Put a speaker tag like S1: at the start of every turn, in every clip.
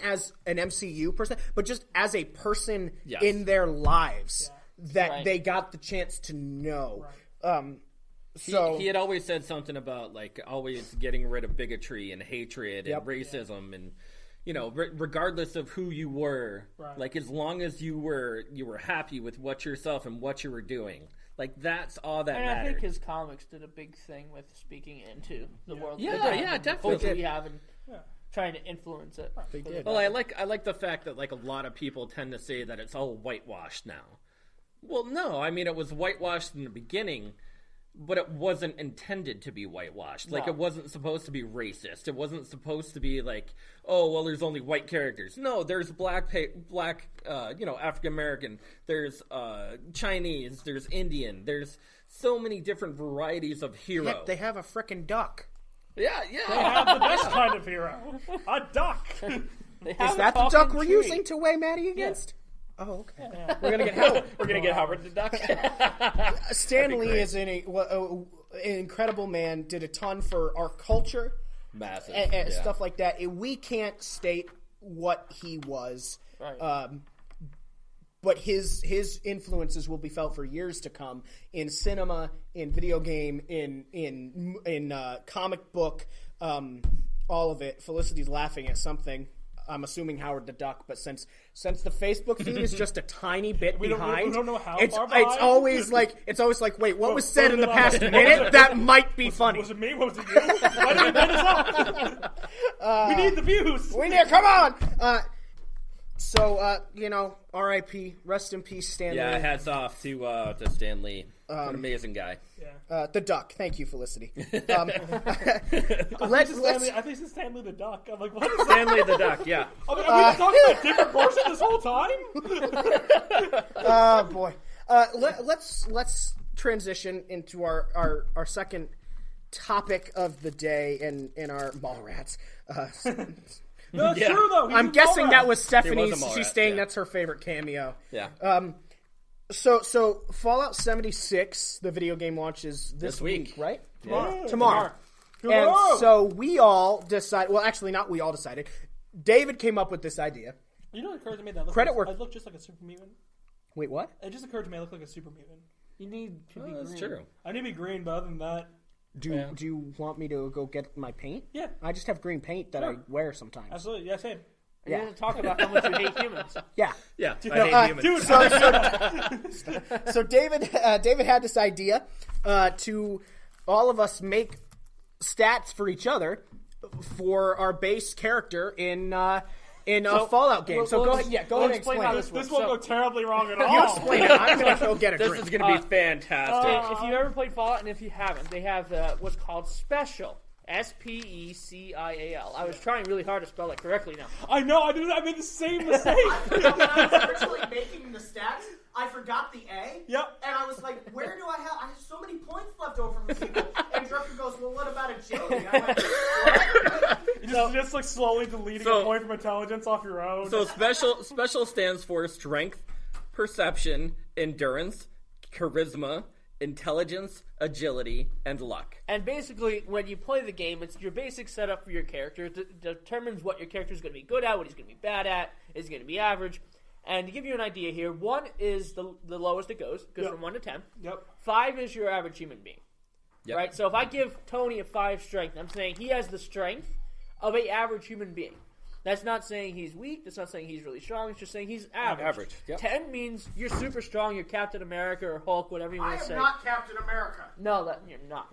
S1: as an MCU person, but just as a person in their lives that they got the chance to know.
S2: So he had always said something about like always getting rid of bigotry and hatred and racism and regardless of who you were, like as long as you were happy with what yourself and what you were doing, like that's all that mattered.
S3: I think his comics did a big thing with speaking into the world.
S2: Yeah, definitely.
S3: We have and trying to influence it.
S1: They did.
S2: Well, I like the fact that like a lot of people tend to say that it's all whitewashed now. Well, no, I mean it was whitewashed in the beginning. But it wasn't intended to be whitewashed. Like, it wasn't supposed to be racist. It wasn't supposed to be like, oh, well, there's only white characters. No, there's black, African-American. There's Chinese. There's Indian. There's so many different varieties of hero.
S1: Heck, they have a frickin' duck.
S2: Yeah.
S4: They have the best kind of hero. A duck.
S1: Is that the duck we're using to weigh Maddie against? Oh, okay. Yeah. We're gonna get Howard the Duck. Stan Lee is an incredible man. Did a ton for our culture,
S2: massive
S1: and stuff like that. We can't state what he was, but his influences will be felt for years to come in cinema, in video game, in comic book, all of it. Felicity's laughing at something. I'm assuming Howard the Duck, but since the Facebook feed is just a tiny bit behind,
S4: we don't know how
S1: it's
S4: far behind.
S1: It's always like, wait, what was said in the past minute? That might be funny.
S4: Was it me? Was it you? Why did we bend us up? We need the views.
S1: Come on. So R.I.P. Rest in peace, Stan Lee.
S2: Yeah, hats off to Stan Lee. What an amazing guy.
S4: Yeah.
S1: The Duck. Thank you, Felicity.
S4: I think it's Stanley the Duck. I'm like, what is
S2: Stanley the Duck, yeah.
S4: Are we talking about a different person this whole time?
S1: Oh, boy. Let's transition into our second topic of the day in our Mallrats.
S4: No, it's true, though.
S1: I'm guessing that was Stephanie. She's saying that's her favorite cameo.
S2: Yeah.
S1: So Fallout 76, the video game, launches this week, right? Tomorrow. And so we all decided. Well, actually, not we all decided. David came up with this idea.
S4: You know what occurred to me? That I look just like a super mutant.
S1: Wait, what?
S4: It just occurred to me I look like a super mutant.
S3: You need to be green.
S2: That's true.
S4: I need to be green, but other than that...
S1: Do you want me to go get my paint?
S4: Yeah.
S1: I just have green paint that I wear sometimes.
S4: Absolutely. Yeah, same.
S3: You didn't talk about how much you hate humans.
S1: Yeah.
S2: Yeah, I hate humans.
S1: So David had this idea to all of us make stats for each other for our base character in a Fallout game. So go ahead and explain how this works.
S4: This won't go terribly wrong at all.
S1: You explain it. I'm going to go get a drink.
S2: This is going to be fantastic.
S3: If you've ever played Fallout, and if you haven't, they have what's called S.P.E.C.I.A.L. S.P.E.C.I.A.L. I was trying really hard to spell it correctly now.
S4: I know, I made the same mistake.
S1: When I was originally making the stats, I forgot the A.
S4: Yep.
S1: And I was like, where do I have so many points left over from people. And Drucker goes, well, what about agility? I went, what?
S4: Just like slowly deleting a point from intelligence off your own.
S2: So special stands for strength, perception, endurance, charisma, intelligence, agility, and luck.
S3: And basically, when you play the game, it's your basic setup for your character. It determines what your character is going to be good at, what he's going to be bad at, is he going to be average. And to give you an idea here, 1 is the lowest it goes from 1 to 10.
S4: Yep.
S3: 5 is your average human being.
S2: Yep.
S3: Right? So if I give Tony a 5 strength, I'm saying he has the strength of an average human being. That's not saying he's weak. That's not saying he's really strong. It's just saying he's average.
S2: Yep.
S3: 10 means you're super strong. You're Captain America or Hulk, whatever you want to say.
S1: I am not Captain America.
S3: No, you're not.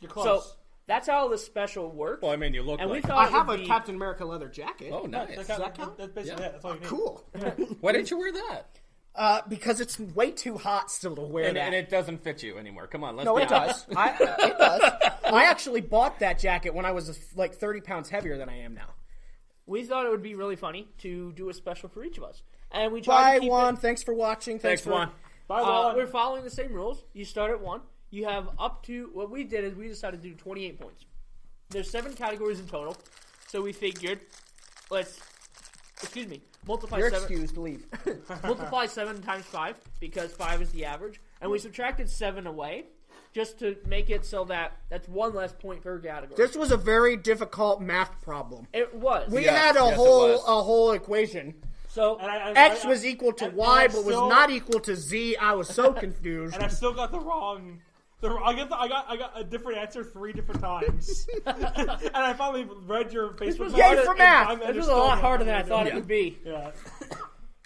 S4: You're close.
S3: So that's how this special works.
S2: Well, I mean, you look
S3: and
S2: like...
S3: we thought
S1: I have a Captain America leather jacket.
S2: Oh, nice.
S4: Does that count? That's basically it. That's all you need.
S1: Cool.
S2: Why didn't you wear that?
S1: Because it's way too hot still to wear that.
S2: And it doesn't fit you anymore. Come on, let's
S1: No,
S2: be
S1: it
S2: honest.
S1: does. It does. I actually bought that jacket when I was like 30 pounds heavier than I am now.
S3: We thought it would be really funny to do a special for each of us. And we tried to keep
S1: Juan.
S3: it...
S1: Thanks for watching.
S2: Thanks, Juan.
S4: Bye, Juan.
S3: We're following the same rules. You start at 1. You have up to... What we did is we decided to do 28 points. There's 7 categories in total. So we figured, multiply
S1: You're
S3: 7.
S1: excused. Leave.
S3: Multiply 7 times 5, because 5 is the average. And we subtracted 7 away, just to make it so that's one less point per category.
S1: This was a very difficult math problem.
S3: It was.
S1: We
S2: Yes,
S1: had
S2: yes,
S1: a
S2: it
S1: whole
S2: was.
S1: equation.
S3: So
S1: X was equal to Y, but was not equal to Z. I was so confused.
S4: And I still got the wrong. I got a different answer 3 different times, and I finally read your Facebook.
S1: Yay for math!
S3: This was a lot harder than I thought it would be.
S4: Yeah.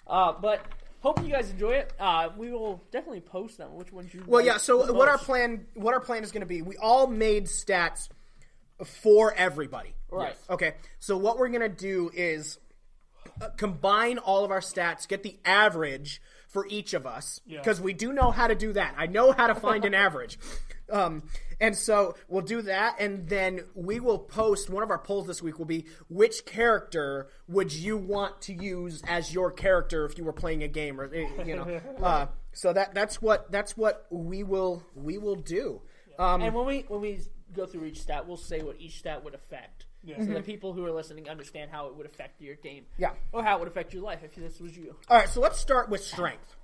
S3: But hope you guys enjoy it. We will definitely post them. Which ones you?
S1: Well,
S3: like
S1: yeah. So
S3: the
S1: what our
S3: most.
S1: plan is going to be? We all made stats for everybody.
S3: Right.
S1: Okay. So what we're going to do is combine all of our stats, get the average for each of us, because we do know how to do that. I know how to find an average. And so we'll do that, and then we will post, one of our polls this week will be, which character would you want to use as your character if you were playing a game, or so that's what we will do.
S3: And when we go through each stat, we'll say what each stat would affect.
S4: Yeah.
S3: So the people who are listening understand how it would affect your game.
S1: Yeah.
S3: Or how it would affect your life if this was you.
S1: All right, so let's start with strength.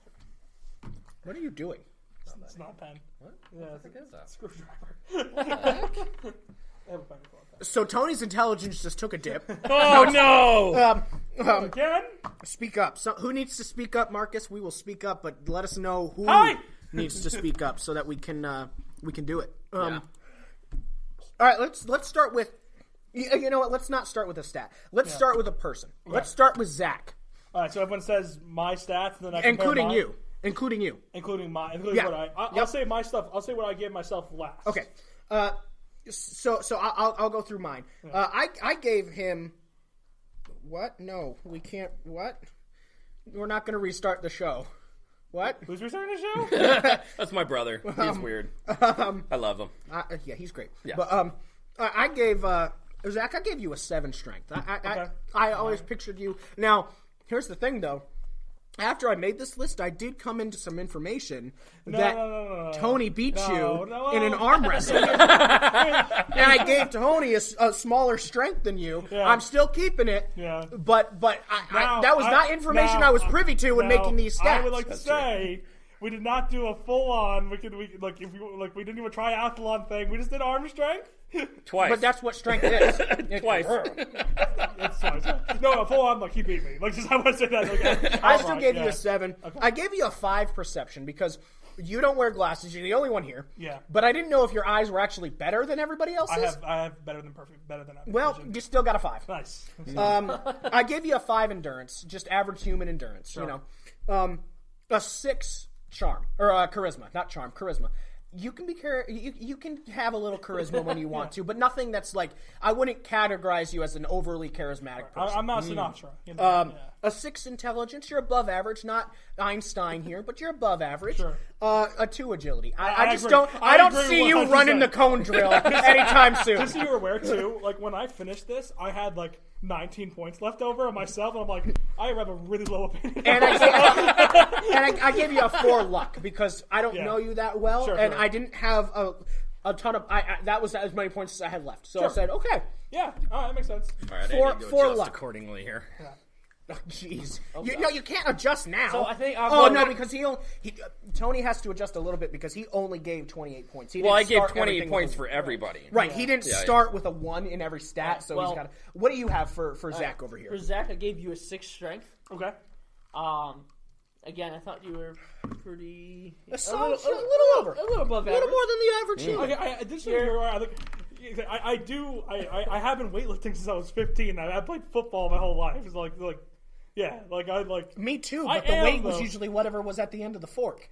S1: What are you doing?
S4: It's not a pen.
S2: What?
S4: Yeah,
S2: What the heck is that?
S4: screwdriver. I have a pen before.
S1: So Tony's intelligence just took a dip.
S2: Oh no!
S4: Again?
S1: Speak up. So who needs to speak up, Marcus? We will speak up, but let us know who
S4: Hi!
S1: needs to speak up so that we can do it.
S2: Yeah.
S1: All right, let's start with. You know what? Let's not start with a stat. Let's start with a person.
S4: Okay.
S1: Let's start with Zach,
S4: All right, so everyone says my stats, and then I compare
S1: including
S4: mine,
S1: you. Including Yeah.
S4: what I'll say my stuff. I'll say what I gave myself last.
S1: Okay. So I'll go through mine. I gave him. What? No, we can't. What? We're not going to restart the show. What?
S4: Who's restarting the show?
S2: That's my brother. He's weird. I love him.
S1: Yeah, he's great.
S2: Yeah.
S1: But I gave Zach. I gave you a 7 strength. I always pictured you. Now, here's the thing, though. After I made this list, I did come into some information that
S4: no.
S1: Tony beat you
S4: No.
S1: in an arm wrestle, and I gave Tony a smaller strength than you.
S4: Yeah.
S1: I'm still keeping it.
S4: Yeah.
S1: But that was not information I was privy to when making these stats.
S4: I would like to say we did not do a full on. We didn't do a triathlon thing. We just did arm strength.
S2: Twice.
S1: But that's what strength is.
S2: Twice.
S4: It's fine. No, a full on. Like he beat me. Like just I want to say that. Okay.
S1: I still gave you a 7. Okay. I gave you a 5 perception because you don't wear glasses. You're the only one here.
S4: Yeah.
S1: But I didn't know if your eyes were actually better than everybody else's.
S4: I have better than average
S1: Well,
S4: vision.
S1: you still got a 5.
S4: Nice.
S1: I gave you a 5 endurance, just average human endurance.
S4: Sure.
S1: You know, a 6 charm or charisma, not charm, charisma. You can be you can have a little charisma when you want to, but nothing that's like I wouldn't categorize you as an overly charismatic person.
S4: I'm not Sinatra. You know,
S1: A 6 intelligence, you're above average, not Einstein here, but you're above average.
S4: Sure.
S1: A 2 agility. I just
S4: agree.
S1: don't. I don't
S4: agree
S1: see you
S4: 100%.
S1: running the cone drill anytime soon.
S4: Just so you're aware too, like when I finished this, I had like 19 points left over of myself, and I'm like, I have a really low opinion.
S1: And I gave you a 4 luck because I don't know you that well,
S4: Sure,
S1: and
S4: sure.
S1: I didn't have a ton of. that was as many points as I had left, so I
S4: Sure.
S1: said, okay,
S4: Yeah, all right, that makes sense.
S2: All right,
S1: four-
S2: I need to
S1: four
S2: adjust
S1: luck.
S2: accordingly here.
S1: oh, jeez, you can't adjust now.
S3: So I think
S1: because Tony has to adjust a little bit because he only gave 28 points. He
S2: Well, I
S1: didn't
S2: gave
S1: start
S2: 28
S1: everything
S2: points
S1: with
S2: for everybody.
S1: Right, he didn't
S2: Yeah, yeah.
S1: start with a 1 in every stat, so
S3: well-
S1: he's got. What do you have for Zach over here?
S3: For Zach, I gave you a 6 strength.
S4: Okay.
S3: Again, I thought you were pretty
S1: A
S3: little
S1: over,
S3: a little above
S1: a little
S3: average.
S1: more than the average human.
S4: Okay, I did say you're right. I have been weightlifting since I was 15. I played football my whole life. It's like
S1: Me too,
S4: I
S1: but the
S4: am,
S1: weight was
S4: though.
S1: usually whatever was at the end of the fork.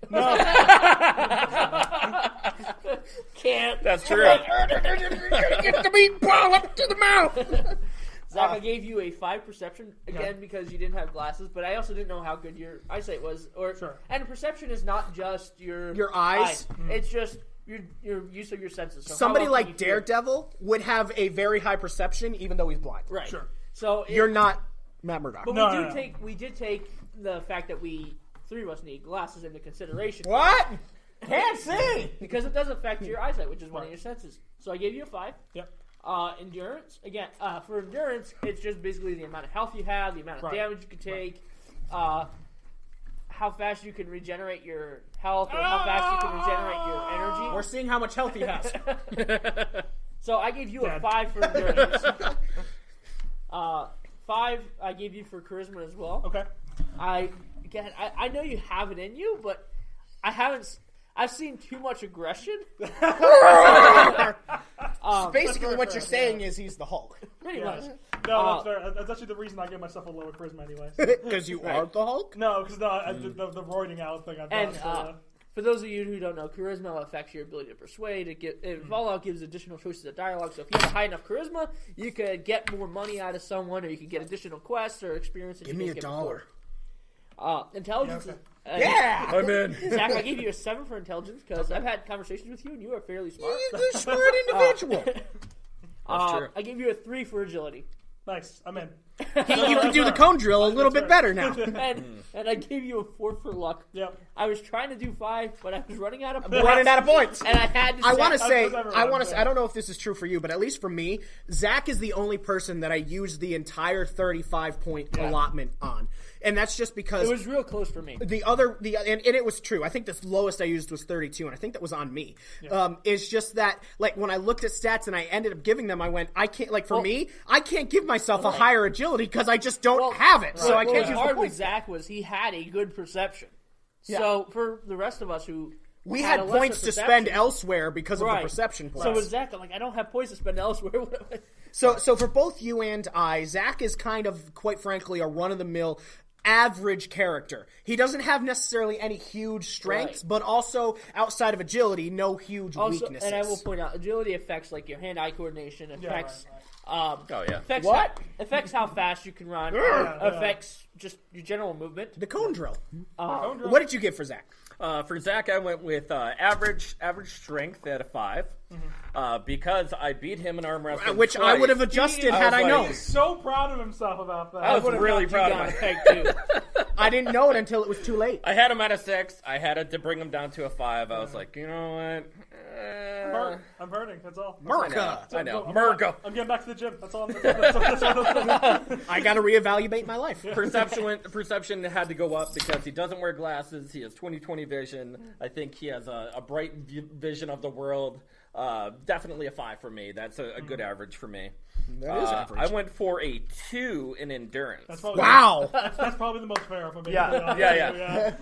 S3: Can't.
S2: That's true.
S1: Get the meatball up to the mouth.
S3: Zach, I gave you a 5 perception again because you didn't have glasses, but I also didn't know how good your eyesight was.
S4: Sure.
S3: And perception is not just your
S1: eyes.
S3: It's just your use of your senses. So
S1: Somebody
S3: how well can
S1: like
S3: you hear?
S1: Daredevil would have a very high perception, even though he's blind.
S3: Right.
S4: Sure.
S3: So
S1: You're not Matt Murdock.
S3: But
S4: No.
S3: we did take the fact that we 3 of us need glasses into consideration.
S1: What? Can't see.
S3: Because it does affect your eyesight, which is one of your senses. So I gave you a 5.
S4: Yep.
S3: Endurance, again, for endurance, it's just basically the amount of health you have, the amount of
S4: Right.
S3: damage you can take, how fast you can regenerate your health or how fast you can regenerate your energy.
S1: We're seeing how much health he has.
S3: So I gave you a
S4: Dead.
S3: 5 for endurance. 5 I gave you for charisma as well.
S4: Okay.
S3: I know you have it in you, but I've seen too much aggression.
S1: Basically, what you're saying is he's the Hulk.
S3: Pretty much.
S4: No, that's fair. That's actually the reason I give myself a lower charisma anyways.
S1: Because you are the Hulk?
S4: No, because the roiding out thing I've
S3: And
S4: done.
S3: for those of you who don't know, charisma affects your ability to persuade. Fallout gives additional choices of dialogue. So if you have a high enough charisma, you could get more money out of someone, or you can get additional quests or experiences.
S1: Give me $1.
S3: Intelligence.
S1: Yeah!
S2: I'm in.
S3: Zach, I gave you a 7 for intelligence because I've had conversations with you and you are fairly smart.
S1: You're a smart individual.
S2: That's true.
S3: I gave you a 3 for agility.
S4: Nice, I'm in.
S1: You can do the cone drill a little bit better now.
S3: And I gave you a 4 for luck.
S4: Yep.
S3: I was trying to do 5, but I was running out of points.
S1: Running out of points.
S3: And I had to
S1: I want to
S3: say...
S1: say, I don't know if this is true for you, but at least for me, Zach is the only person that I used the entire 35-point allotment on. And that's just because...
S3: It was real close for me.
S1: And it was true. I think the lowest I used was 32, and I think that was on me. Yeah. It's just that, like, when I looked at stats and I ended up giving them, I went, I can't, like, for me, I can't give myself a higher agility because I just don't have it. So I can't use the
S3: hard with
S1: points.
S3: Zach was he had a good perception. Yeah. So for the rest of us who...
S1: We had points to spend elsewhere because of the perception points.
S3: So with Zach, I'm like, I don't have points to spend elsewhere.
S1: So for both you and I, Zach is kind of, quite frankly, a run-of-the-mill average character. He doesn't have necessarily any huge strengths, but also outside of agility, no huge weaknesses.
S3: And I will point out, agility affects like your hand-eye coordination. Affects. Affects how fast you can run. Affects just your general movement.
S1: The cone drill. What did you get for Zach?
S2: For Zach, I went with average strength at a 5 because I beat him in arm wrestling,
S1: which
S2: twice.
S1: I would have adjusted had I known.
S4: He's so proud of himself about that.
S2: I was really proud of myself.
S1: I didn't know it until it was too late.
S2: I had him at a 6. I had to bring him down to a 5. I was like, you know what?
S4: I'm hurting. That's all.
S1: Merca.
S2: I know. Merca.
S4: I'm getting back to the gym. That's all.
S1: I got to reevaluate my life.
S2: Perception had to go up because he doesn't wear glasses. He has 20/20 vision. I think he has a bright vision of the world. Definitely a 5 for me. That's a good average for me.
S1: That is average.
S2: I went for a 2 in endurance.
S4: That's probably that's probably the most fair for me.
S2: Yeah.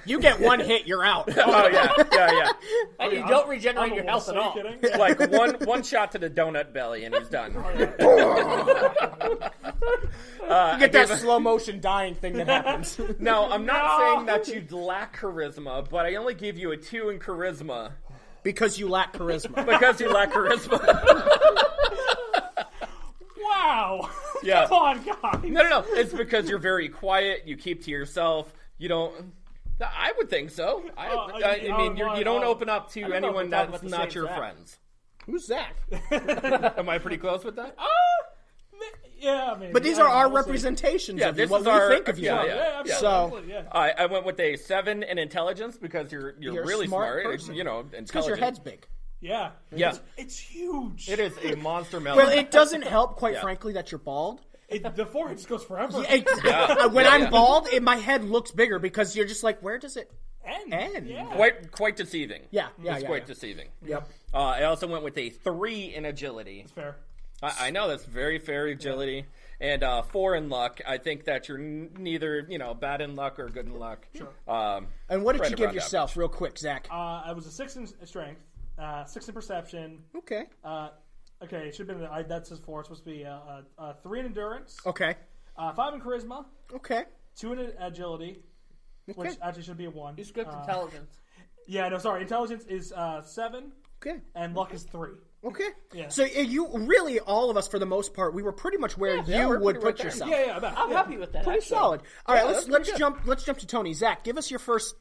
S1: You get one hit, you're out.
S2: Oh yeah.
S3: And you don't regenerate your health at all.
S4: Kidding?
S2: Like one shot to the donut belly and he's done.
S1: You get that slow motion dying thing that happens.
S2: No, I'm not saying that you lack charisma, but I only give you a 2 in charisma.
S1: Because you lack charisma.
S2: Because you lack charisma.
S4: Wow.
S2: Yeah.
S4: Come on, guys.
S2: No. It's because you're very quiet. You keep to yourself. You don't... I would think so. You don't open up to anyone that's not your friends.
S1: Who's Zach?
S2: Am I pretty close with that?
S4: Yeah, maybe.
S1: But these are our representations of you, what we think of you.
S4: Yeah.
S1: So
S2: I went with a 7 in intelligence because you're really smart.
S1: Person.
S2: Intelligent.
S1: Because your head's big.
S4: Yeah. It's huge.
S2: It is a monster melon.
S1: Well, it doesn't help, quite frankly, that you're bald.
S4: The forehead just goes forever.
S1: When I'm bald, my head looks bigger because you're just like, where does it end?
S4: Yeah.
S2: Quite deceiving. It's quite deceiving.
S1: Yep.
S2: I also went with a 3 in agility.
S4: That's fair.
S2: I know that's very fair agility. And 4 in luck. I think that you're neither, bad in luck or good in luck.
S4: Sure.
S1: And what did you give yourself, real quick, Zach?
S4: I was a 6 in strength, 6 in perception.
S1: Okay.
S4: Okay, it should have been, that's his 4. It's supposed to be 3 in endurance.
S1: Okay.
S4: 5 in charisma.
S1: Okay.
S4: 2 in agility, which actually should be a 1.
S3: You skipped intelligence.
S4: Yeah, no, sorry. Intelligence is 7.
S1: Okay.
S4: And luck is 3.
S1: Okay.
S4: Yeah.
S1: So you really, all of us, for the most part, we were pretty much where you would put yourself.
S4: Yeah.
S3: I'm happy with that.
S1: Pretty
S3: actually.
S1: solid. All right, let's jump to Tony. Zach, give us your first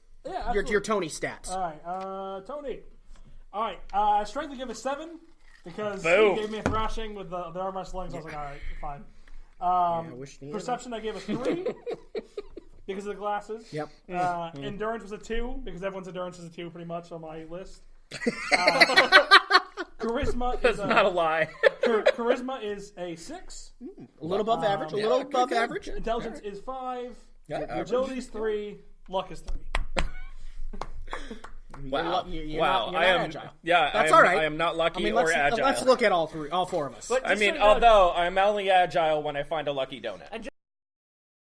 S1: your Tony stats.
S4: All right, Tony. All right, strength I give a 7 because
S2: Boom.
S4: he gave me a thrashing with the arm wrestling. So I was like, all right, fine. Perception I gave a 3 because of the glasses.
S1: Yep.
S4: Endurance was a 2 because everyone's endurance is a 2 pretty much on my list. Charisma
S2: That's
S4: is
S2: not a lie.
S4: Charisma is a 6.
S1: A little above average. A little above average.
S4: Intelligence is 5. Agility's 3, luck is 3.
S2: Wow.
S1: You're
S2: wow.
S1: not agile.
S2: Yeah,
S1: That's
S2: all
S1: all right.
S2: I am not lucky
S1: let's,
S2: or agile.
S1: Let's look at all four of us.
S3: But
S2: I
S3: just
S2: mean,
S3: so you know-
S2: although I'm only agile when I find a lucky donut.
S3: And